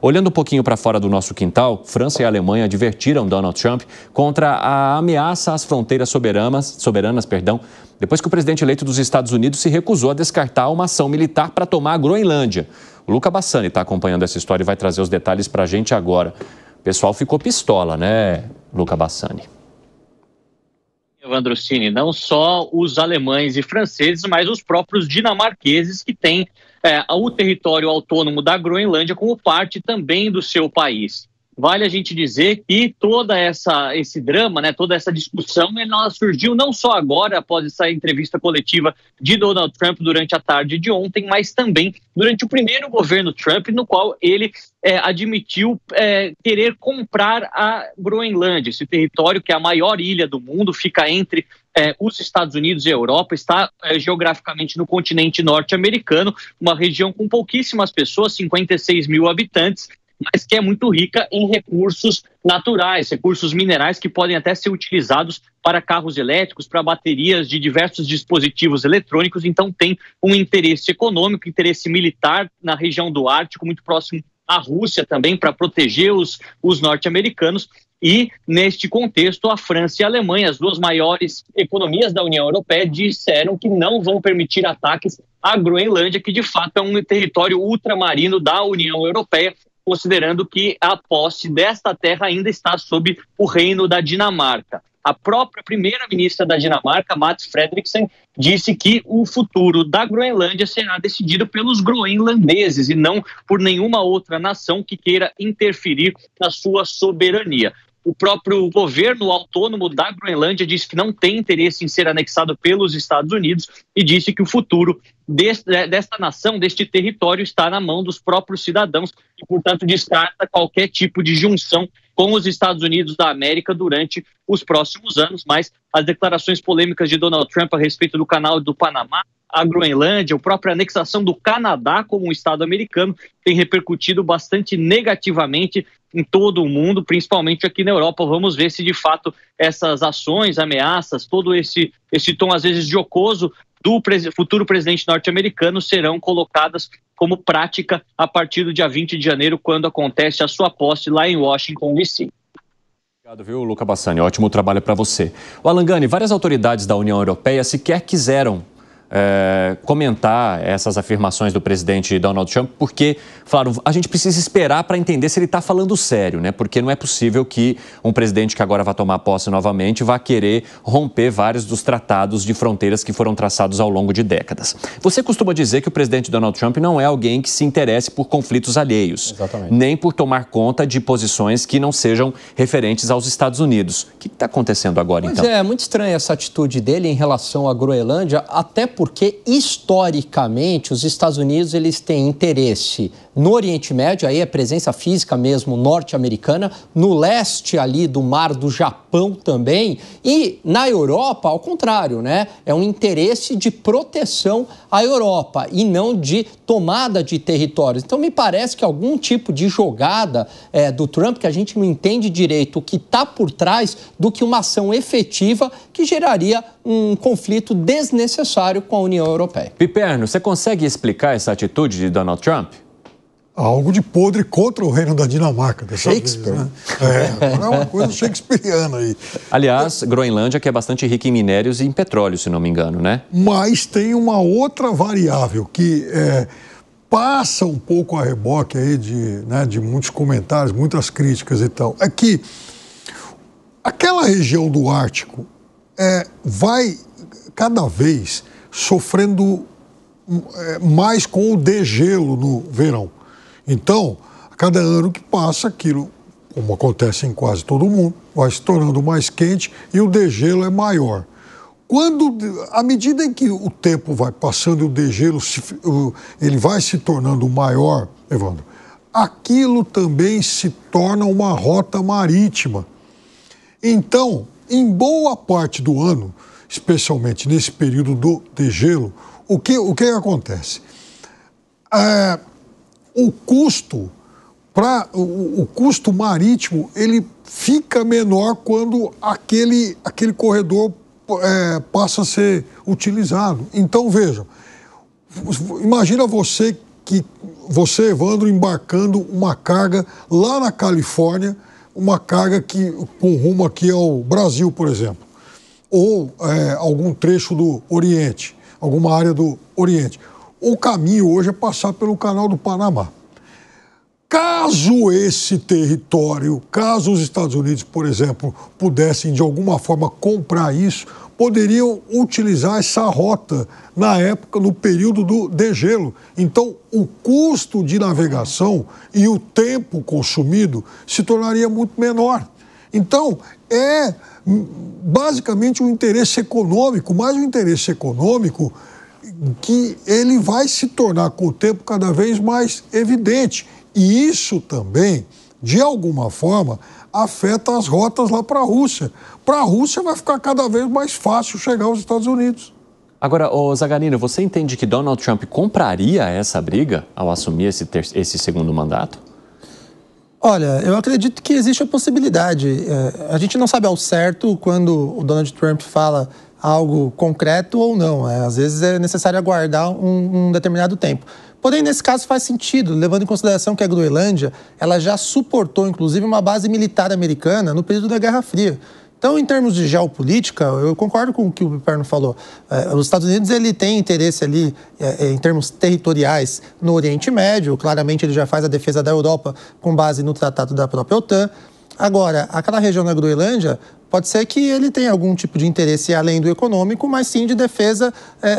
Olhando um pouquinho para fora do nosso quintal, França e Alemanha advertiram Donald Trump contra a ameaça às fronteiras soberanas, depois que o presidente eleito dos Estados Unidos se recusou a descartar uma ação militar para tomar a Groenlândia. O Luca Bassani está acompanhando essa história e vai trazer os detalhes para a gente agora. O pessoal ficou pistola, né, Luca Bassani? Evandrocini, não só os alemães e franceses, mas os próprios dinamarqueses que têm o território autônomo da Groenlândia como parte também do seu país. Vale a gente dizer que esse drama, né, toda essa discussão, ela surgiu não só agora, após essa entrevista coletiva de Donald Trump durante a tarde de ontem, mas também durante o primeiro governo Trump, no qual ele admitiu querer comprar a Groenlândia, esse território que é a maior ilha do mundo, fica entre os Estados Unidos e a Europa, está geograficamente no continente norte-americano, uma região com pouquíssimas pessoas, 56 mil habitantes, mas que é muito rica em recursos naturais, recursos minerais que podem até ser utilizados para carros elétricos, para baterias de diversos dispositivos eletrônicos. Então tem um interesse econômico, interesse militar na região do Ártico, muito próximo à Rússia também, para proteger os norte-americanos. E, neste contexto, a França e a Alemanha, as duas maiores economias da União Europeia, disseram que não vão permitir ataques à Groenlândia, que de fato é um território ultramarino da União Europeia, considerando que a posse desta terra ainda está sob o reino da Dinamarca. A própria primeira-ministra da Dinamarca, Mette Frederiksen, disse que o futuro da Groenlândia será decidido pelos groenlandeses e não por nenhuma outra nação que queira interferir na sua soberania. O próprio governo autônomo da Groenlândia disse que não tem interesse em ser anexado pelos Estados Unidos e disse que o futuro desta nação, deste território, está na mão dos próprios cidadãos e, portanto, descarta qualquer tipo de junção com os Estados Unidos da América durante os próximos anos. Mas as declarações polêmicas de Donald Trump a respeito do Canal do Panamá, a Groenlândia, a própria anexação do Canadá como um Estado americano tem repercutido bastante negativamente em todo o mundo, principalmente aqui na Europa. Vamos ver se de fato essas ações, ameaças, todo esse tom às vezes jocoso do futuro presidente norte-americano serão colocadas como prática a partir do dia 20 de janeiro, quando acontece a sua posse lá em Washington, D.C. Obrigado, viu, Luca Bassani? Ótimo trabalho para você. O Alangani, várias autoridades da União Europeia sequer quiseram comentar essas afirmações do presidente Donald Trump, porque, claro, a gente precisa esperar para entender se ele está falando sério, né? Porque não é possível que um presidente que agora vai tomar posse novamente vá querer romper vários dos tratados de fronteiras que foram traçados ao longo de décadas. Você costuma dizer que o presidente Donald Trump não é alguém que se interesse por conflitos alheios, exatamente, nem por tomar conta de posições que não sejam referentes aos Estados Unidos. O que está acontecendo agora, então? É muito estranha essa atitude dele em relação à Groenlândia, até porque, historicamente, os Estados Unidos eles têm interesse no Oriente Médio, aí é presença física mesmo norte-americana, no leste ali do Mar do Japão também, e na Europa, ao contrário, né? É um interesse de proteção à Europa e não de tomada de territórios. Então, me parece que algum tipo de jogada do Trump, que a gente não entende direito o que está por trás, do que uma ação efetiva que geraria um conflito desnecessário com a União Europeia. Piperno, você consegue explicar essa atitude de Donald Trump? Algo de podre contra o reino da Dinamarca. Shakespeare. Vez, né? É uma coisa shakespeariana aí. Aliás, Groenlândia que é bastante rica em minérios e em petróleo, se não me engano, né? Mas tem uma outra variável que passa um pouco a reboque aí de muitos comentários, muitas críticas e tal. É que aquela região do Ártico vai cada vez sofrendo mais com o degelo no verão. Então, a cada ano que passa, aquilo, como acontece em quase todo mundo, vai se tornando mais quente e o degelo é maior. À medida em que o tempo vai passando e o degelo ele vai se tornando maior, Evandro, aquilo também se torna uma rota marítima. Então, em boa parte do ano, especialmente nesse período do degelo, o que acontece? O custo marítimo ele fica menor quando aquele corredor passa a ser utilizado. Então, vejam, imagina você que você, Evandro, embarcando uma carga lá na Califórnia, uma carga com rumo aqui ao Brasil, por exemplo, ou algum trecho do Oriente, alguma área do Oriente. O caminho hoje é passar pelo Canal do Panamá. Caso esse território, caso os Estados Unidos, por exemplo, pudessem de alguma forma comprar isso, poderiam utilizar essa rota na época, no período do degelo. Então, o custo de navegação e o tempo consumido se tornaria muito menor. Então, é basicamente um interesse econômico, mais um interesse econômico que ele vai se tornar com o tempo cada vez mais evidente. E isso também, de alguma forma, afeta as rotas lá para a Rússia. Para a Rússia vai ficar cada vez mais fácil chegar aos Estados Unidos. Agora, Zagarino, você entende que Donald Trump compraria essa briga ao assumir esse segundo mandato? Olha, eu acredito que existe a possibilidade. A gente não sabe ao certo quando o Donald Trump fala algo concreto ou não. Às vezes é necessário aguardar um determinado tempo. Porém, nesse caso faz sentido, levando em consideração que a Groenlândia ela já suportou, inclusive, uma base militar americana no período da Guerra Fria. Então, em termos de geopolítica, eu concordo com o que o Piperno falou. Os Estados Unidos ele tem interesse ali, em termos territoriais, no Oriente Médio. Claramente, ele já faz a defesa da Europa com base no tratado da própria OTAN. Agora, aquela região da Groenlândia, pode ser que ele tenha algum tipo de interesse além do econômico, mas sim de defesa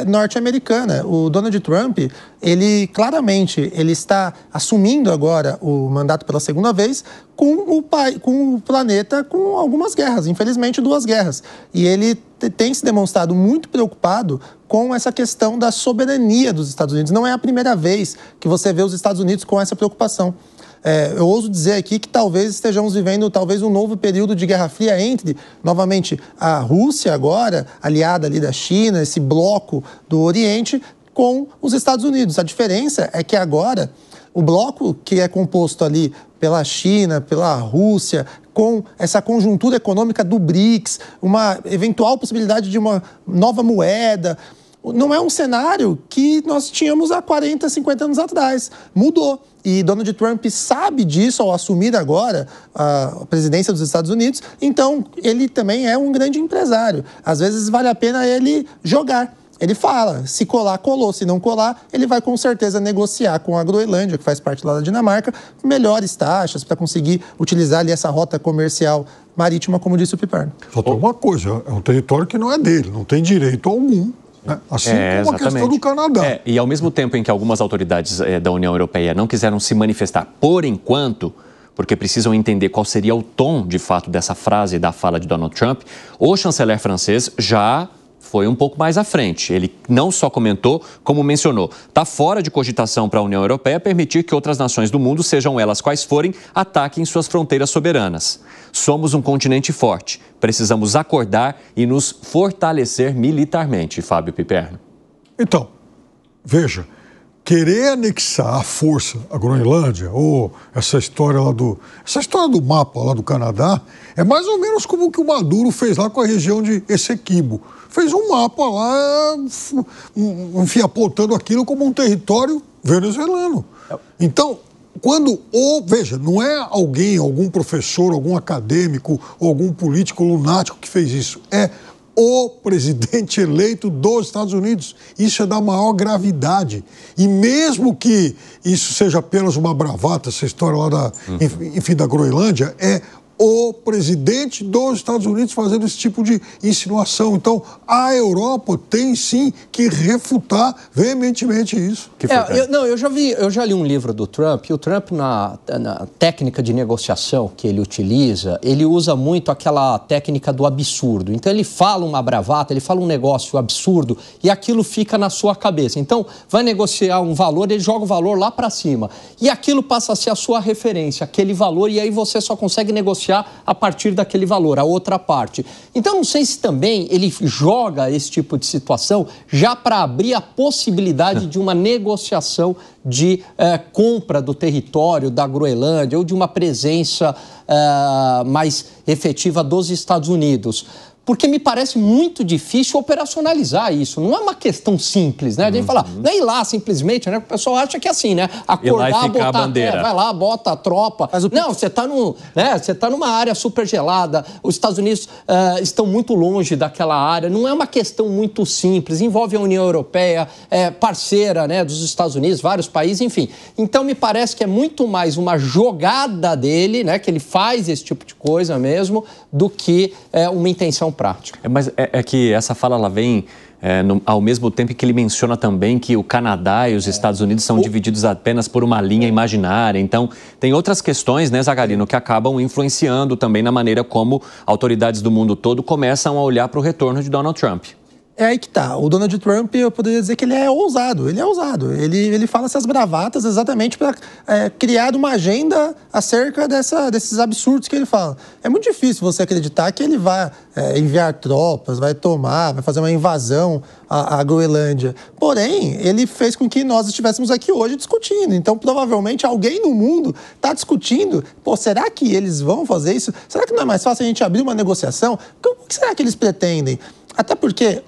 norte-americana. O Donald Trump, ele claramente ele está assumindo agora o mandato pela segunda vez com o planeta com algumas guerras, infelizmente 2 guerras. E ele tem se demonstrado muito preocupado com essa questão da soberania dos Estados Unidos. Não é a primeira vez que você vê os Estados Unidos com essa preocupação. Eu ouso dizer aqui que talvez estejamos vivendo um novo período de Guerra Fria entre, novamente, a Rússia agora, aliada ali da China, esse bloco do Oriente, com os Estados Unidos. A diferença é que agora o bloco que é composto ali pela China, pela Rússia, com essa conjuntura econômica do BRICS, uma eventual possibilidade de uma nova moeda, não é um cenário que nós tínhamos há 40, 50 anos atrás. Mudou. E Donald Trump sabe disso ao assumir agora a presidência dos Estados Unidos. Então, ele também é um grande empresário. Às vezes, vale a pena ele jogar. Ele fala, se colar, colou. Se não colar, ele vai com certeza negociar com a Groenlândia, que faz parte lá da Dinamarca, melhores taxas para conseguir utilizar ali essa rota comercial marítima, como disse o Piperno. Só tem uma coisa, é um território que não é dele, não tem direito algum. Assim como a questão do Canadá. E ao mesmo tempo em que algumas autoridades da União Europeia não quiseram se manifestar por enquanto, porque precisam entender qual seria o tom, de fato, dessa frase da fala de Donald Trump, o chanceler francês já foi um pouco mais à frente. Ele não só comentou, como mencionou, está fora de cogitação para a União Europeia permitir que outras nações do mundo, sejam elas quais forem, ataquem suas fronteiras soberanas. Somos um continente forte. Precisamos acordar e nos fortalecer militarmente, Fábio Piperno. Então, veja, querer anexar à força a Groenlândia, ou essa história do mapa lá do Canadá, é mais ou menos como o que o Maduro fez lá com a região de Essequibo. Fez um mapa lá, enfim, apontando aquilo como um território venezuelano. Então, veja, não é algum professor, algum acadêmico ou algum político lunático que fez isso. É o presidente eleito dos Estados Unidos. Isso é da maior gravidade. E mesmo que isso seja apenas uma bravata, essa história lá da Groenlândia, é o presidente dos Estados Unidos fazendo esse tipo de insinuação. Então, a Europa tem sim que refutar veementemente isso. Eu já li um livro do Trump, e o Trump, na técnica de negociação que ele utiliza, ele usa muito aquela técnica do absurdo. Então, ele fala uma bravata, ele fala um negócio absurdo, e aquilo fica na sua cabeça. Então, vai negociar um valor, ele joga o valor lá para cima. E aquilo passa a ser a sua referência, aquele valor, e aí você só consegue negociar a partir daquele valor, a outra parte. Então, não sei se também ele joga esse tipo de situação já para abrir a possibilidade de uma negociação de compra do território da Groenlândia ou de uma presença mais efetiva dos Estados Unidos. porque me parece muito difícil operacionalizar isso. Não é uma questão simples, né? A gente fala, não é ir lá simplesmente, né? O pessoal acha que é assim, né? Acordar, botar a bandeira. Vai lá, bota a tropa. Não, você está numa área super gelada, os Estados Unidos estão muito longe daquela área, não é uma questão muito simples, envolve a União Europeia, parceira, né, dos Estados Unidos, vários países, enfim. Então, me parece que é muito mais uma jogada dele, né, que ele faz esse tipo de coisa mesmo, do que uma intenção prática. Mas é que essa fala, ela vem ao mesmo tempo que ele menciona também que o Canadá e os Estados Unidos são divididos apenas por uma linha imaginária. Então, tem outras questões, né, Zagarino, que acabam influenciando também na maneira como autoridades do mundo todo começam a olhar para o retorno de Donald Trump. É aí que tá. O Donald Trump, eu poderia dizer que ele é ousado. Ele fala essas bravatas exatamente para criar uma agenda acerca desses absurdos que ele fala. É muito difícil você acreditar que ele vai enviar tropas, vai fazer uma invasão à Groenlândia. Porém, ele fez com que nós estivéssemos aqui hoje discutindo. Então, provavelmente, alguém no mundo está discutindo. Será que eles vão fazer isso? Será que não é mais fácil a gente abrir uma negociação? O que será que eles pretendem? Até porque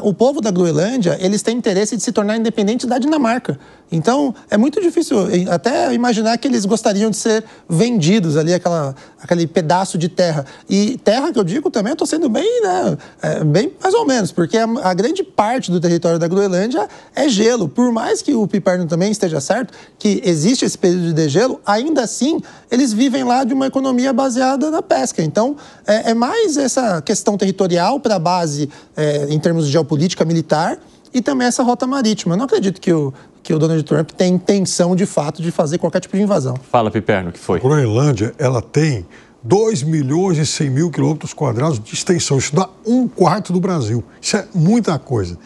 o povo da Groenlândia, eles têm interesse de se tornar independente da Dinamarca. Então, é muito difícil até imaginar que eles gostariam de ser vendidos ali, aquele pedaço de terra. E terra que eu digo também, eu estou sendo bem, né, bem mais ou menos, porque a grande parte do território da Groenlândia é gelo. Por mais que o Piperno também esteja certo, que existe esse período de degelo, ainda assim, eles vivem lá de uma economia baseada na pesca. Então, é mais essa questão territorial para a base em termos de geopolítica militar e também essa rota marítima. Eu não acredito que o Donald Trump tem intenção, de fato, de fazer qualquer tipo de invasão. Fala, Piperno, o que foi? A Groenlândia, ela tem 2.100.000 quilômetros quadrados de extensão. Isso dá 1/4 do Brasil. Isso é muita coisa.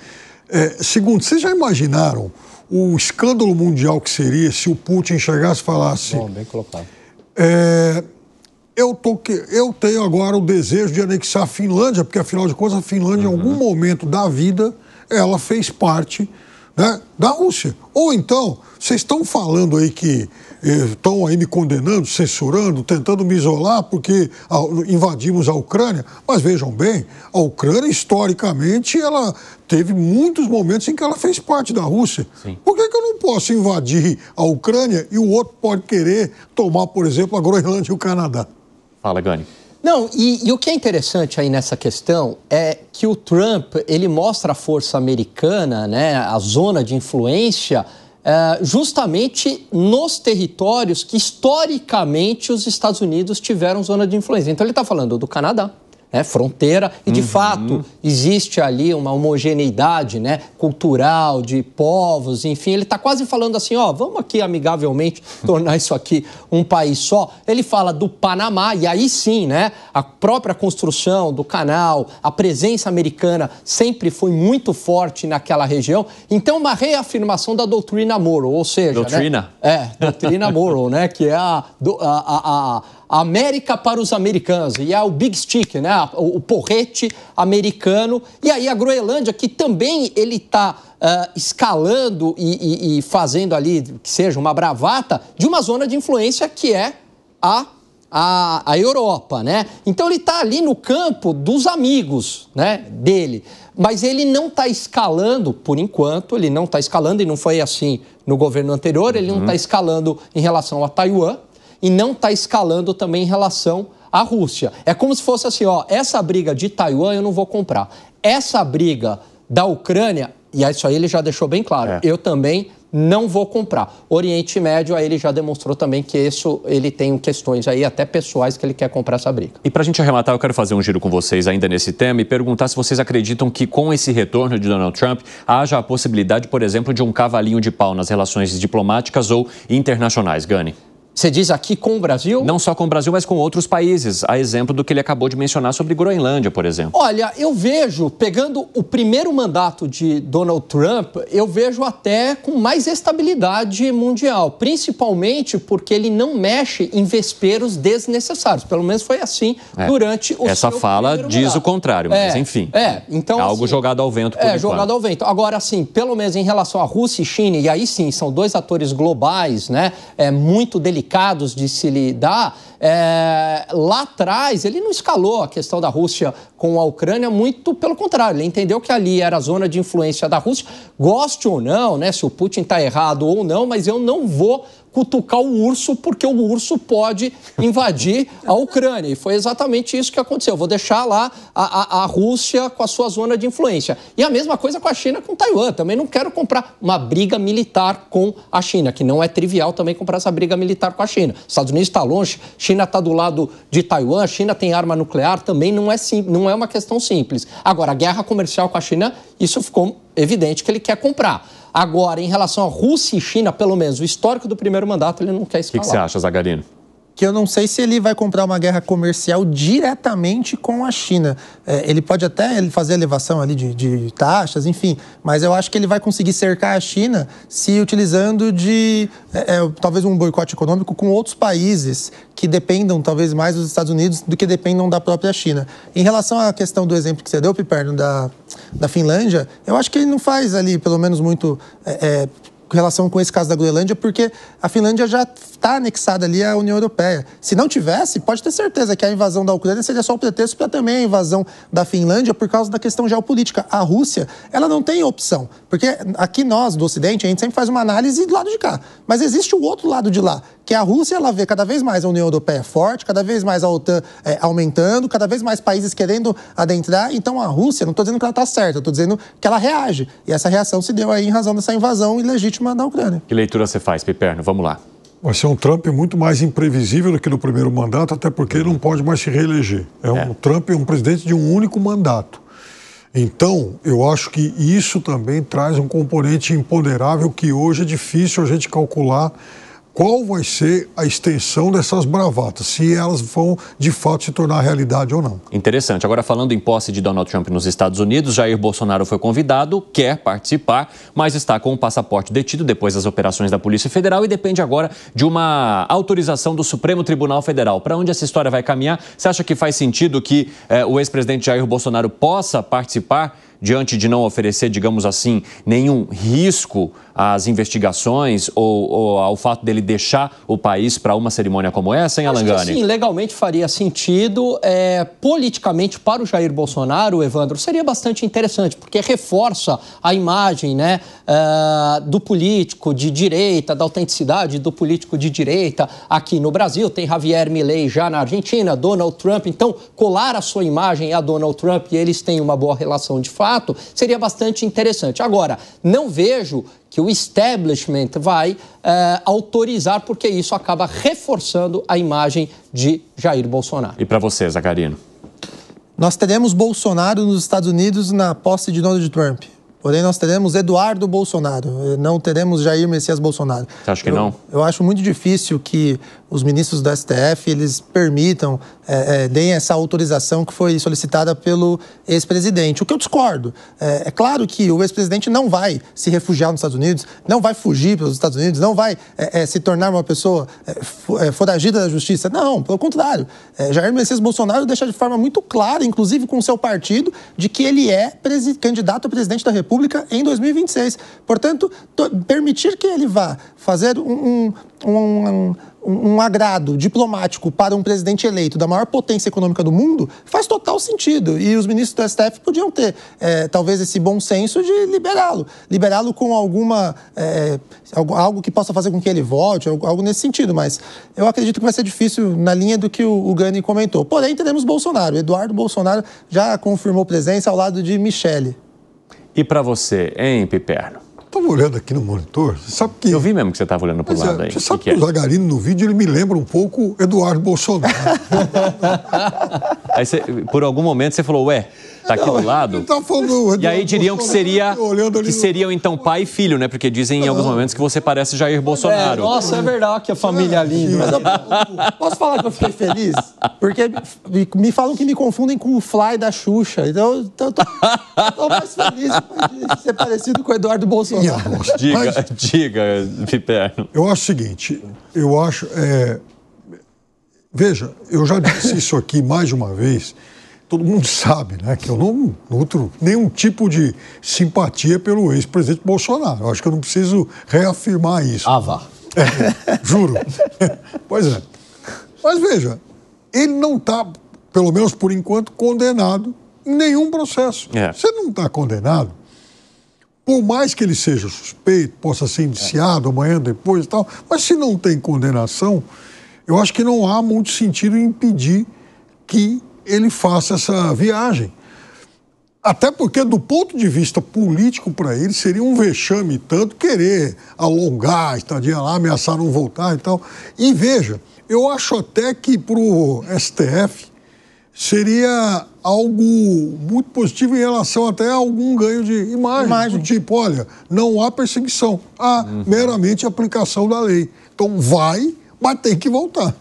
Segundo, vocês já imaginaram o escândalo mundial que seria se o Putin chegasse e falasse... Bom, bem colocado. Eu tenho agora o desejo de anexar a Finlândia, porque, afinal de contas, a Finlândia, em algum momento da vida, ela fez parte, né, da Rússia. Ou então, vocês estão falando aí que estão aí me condenando, censurando, tentando me isolar porque invadimos a Ucrânia. Mas vejam bem, a Ucrânia, historicamente, ela teve muitos momentos em que ela fez parte da Rússia. Sim. Por que eu não posso invadir a Ucrânia e o outro pode querer tomar, por exemplo, a Groenlândia e o Canadá? Fala, Gani. Não, e o que é interessante aí nessa questão é que o Trump, ele mostra a força americana, né, a zona de influência, justamente nos territórios que, historicamente, os Estados Unidos tiveram zona de influência. Então, ele está falando do Canadá, né, fronteira, e de fato existe ali uma homogeneidade, né, cultural, de povos, enfim. Ele está quase falando assim, vamos aqui amigavelmente tornar isso aqui um país só. Ele fala do Panamá, e aí sim, né, a própria construção do canal, a presença americana sempre foi muito forte naquela região. Então, uma reafirmação da doutrina Monroe, ou seja... Doutrina? Né, doutrina Monroe, né, que é a América para os americanos, e é o Big Stick, né? O porrete americano. E aí a Groenlândia, que também ele está escalando e fazendo ali, que seja uma bravata, de uma zona de influência que é a Europa, né? Então ele está ali no campo dos amigos, né, dele. Mas ele não está escalando, por enquanto, ele não está escalando, e não foi assim no governo anterior, ele não está escalando em relação a Taiwan, e não está escalando também em relação à Rússia. É como se fosse assim, essa briga de Taiwan eu não vou comprar. Essa briga da Ucrânia, e isso aí ele já deixou bem claro, eu também não vou comprar. Oriente Médio, aí ele já demonstrou também que ele tem questões aí até pessoais que ele quer comprar essa briga. E para a gente arrematar, eu quero fazer um giro com vocês ainda nesse tema e perguntar se vocês acreditam que com esse retorno de Donald Trump haja a possibilidade, por exemplo, de um cavalinho de pau nas relações diplomáticas ou internacionais. Gani? Você diz aqui com o Brasil? Não só com o Brasil, mas com outros países. A exemplo do que ele acabou de mencionar sobre Groenlândia, por exemplo. Olha, eu vejo, pegando o primeiro mandato de Donald Trump, eu vejo até com mais estabilidade mundial. Principalmente porque ele não mexe em vesperos desnecessários. Pelo menos foi assim durante o Essa seu fala primeiro diz mandato. o contrário, mas enfim. Então, algo assim, jogado ao vento por enquanto. Jogado ao vento. Agora, assim, pelo menos em relação à Rússia e China, e aí sim, são dois atores globais, né, muito delicados, delicados de se lidar, lá atrás ele não escalou a questão da Rússia com a Ucrânia, muito pelo contrário, ele entendeu que ali era a zona de influência da Rússia, goste ou não, né, se o Putin está errado ou não, mas eu não vou cutucar o urso, porque o urso pode invadir a Ucrânia. E foi exatamente isso que aconteceu. Eu vou deixar lá a Rússia com a sua zona de influência. E a mesma coisa com a China, com Taiwan. Também não quero comprar uma briga militar com a China, que não é trivial também comprar essa briga militar com a China. Os Estados Unidos está longe, China está do lado de Taiwan, a China tem arma nuclear, também não é uma questão simples. Agora, a guerra comercial com a China, isso ficou evidente que ele quer comprar. Agora, em relação à Rússia e China, pelo menos o histórico do primeiro mandato, ele não quer escalar. O que você acha, Zagarino? Que eu não sei se ele vai comprar uma guerra comercial diretamente com a China. Ele pode até fazer elevação ali de taxas, enfim, mas eu acho que ele vai conseguir cercar a China se utilizando de talvez um boicote econômico com outros países que dependam talvez mais dos Estados Unidos do que dependam da própria China. Em relação à questão do exemplo que você deu, Piperno, da Finlândia, eu acho que ele não faz ali, pelo menos muito... em relação com esse caso da Groenlândia, porque a Finlândia já está anexada ali à União Europeia. Se não tivesse, pode ter certeza que a invasão da Ucrânia seria só o pretexto para também a invasão da Finlândia por causa da questão geopolítica. A Rússia, ela não tem opção, porque aqui nós, do Ocidente, a gente sempre faz uma análise do lado de cá, mas existe o outro lado de lá, que a Rússia, ela vê cada vez mais a União Europeia forte, cada vez mais a OTAN aumentando, cada vez mais países querendo adentrar. Então a Rússia, não estou dizendo que ela está certa, eu estou dizendo que ela reage. E essa reação se deu aí em razão dessa invasão ilegítima da Ucrânia. Que leitura você faz, Piperno? Vamos lá. Vai ser um Trump muito mais imprevisível do que no primeiro mandato, até porque ele não pode mais se reeleger. Um Trump é um presidente de um único mandato. Então, eu acho que isso também traz um componente imponderável que hoje é difícil a gente calcular qual vai ser a extensão dessas bravatas, se elas vão, de fato, se tornar realidade ou não. Interessante. Agora, falando em posse de Donald Trump nos Estados Unidos, Jair Bolsonaro foi convidado, quer participar, mas está com o passaporte detido depois das operações da Polícia Federal e depende agora de uma autorização do Supremo Tribunal Federal. Para onde essa história vai caminhar? Você acha que faz sentido que o ex-presidente Jair Bolsonaro possa participar diante de não oferecer, digamos assim, nenhum risco às investigações ou ao fato dele deixar o país para uma cerimônia como essa, hein, Alangani? Sim, legalmente faria sentido. Politicamente, para o Jair Bolsonaro, Evandro, seria bastante interessante, porque reforça a imagem, né, do político de direita, da autenticidade do político de direita aqui no Brasil. Tem Javier Milei já na Argentina, Donald Trump. Então, colar a sua imagem a Donald Trump e eles têm uma boa relação de fato, seria bastante interessante. Agora, não vejo que o establishment vai autorizar, porque isso acaba reforçando a imagem de Jair Bolsonaro. E para você, Zagarino? Nós teremos Bolsonaro nos Estados Unidos na posse de Donald Trump. Porém, nós teremos Eduardo Bolsonaro, não teremos Jair Messias Bolsonaro. Você acha que não? Eu acho muito difícil que os ministros do STF, eles permitam, deem essa autorização que foi solicitada pelo ex-presidente. O que eu discordo, é claro que o ex-presidente não vai se refugiar nos Estados Unidos, não vai fugir pelos Estados Unidos, não vai se tornar uma pessoa foragida da justiça. Não, pelo contrário. Jair Messias Bolsonaro deixa de forma muito clara, inclusive com o seu partido, de que ele é candidato a presidente da República em 2026. Portanto, permitir que ele vá fazer um agrado diplomático para um presidente eleito da maior potência econômica do mundo faz total sentido. E os ministros do STF podiam ter, talvez, esse bom senso de liberá-lo com algo que possa fazer com que ele volte, algo nesse sentido. Mas eu acredito que vai ser difícil na linha do que o Gani comentou. Porém, teremos Bolsonaro. Eduardo Bolsonaro já confirmou presença ao lado de Michele. E para você, hein, Piperno? Estava olhando aqui no monitor, você sabe que... Eu vi mesmo que você estava olhando para o lado aí. Você sabe que o Zagarino no vídeo, ele me lembra um pouco Eduardo Bolsonaro. Aí por algum momento você falou, tá aqui do lado. Tá falando, e aí diriam que seriam então pai e filho, né? Porque dizem em alguns momentos que você parece Jair Bolsonaro. Nossa, é verdade que a família é linda. Mas posso falar que eu fiquei feliz? Porque me falam que me confundem com o Fly da Xuxa. Então eu tô mais feliz de ser parecido com o Eduardo Bolsonaro. Diga, Piperno. Eu acho o seguinte, veja, eu já disse isso aqui mais de uma vez. Todo mundo sabe, né, que eu não nutro nenhum tipo de simpatia pelo ex-presidente Bolsonaro. Eu acho que eu não preciso reafirmar isso. Ah, vá. Juro. Pois é. Mas veja, ele não está, pelo menos por enquanto, condenado em nenhum processo. Você não está condenado, por mais que ele seja suspeito, possa ser indiciado amanhã, depois e tal, mas se não tem condenação, eu acho que não há muito sentido em impedir que ele faça essa viagem. Até porque, do ponto de vista político, para ele, seria um vexame tanto querer alongar a estadia lá, ameaçar não voltar e tal. E veja, eu acho até que para o STF seria algo muito positivo em relação até a algum ganho de imagem. Do tipo, olha, não há perseguição, há meramente aplicação da lei. Então vai, mas tem que voltar.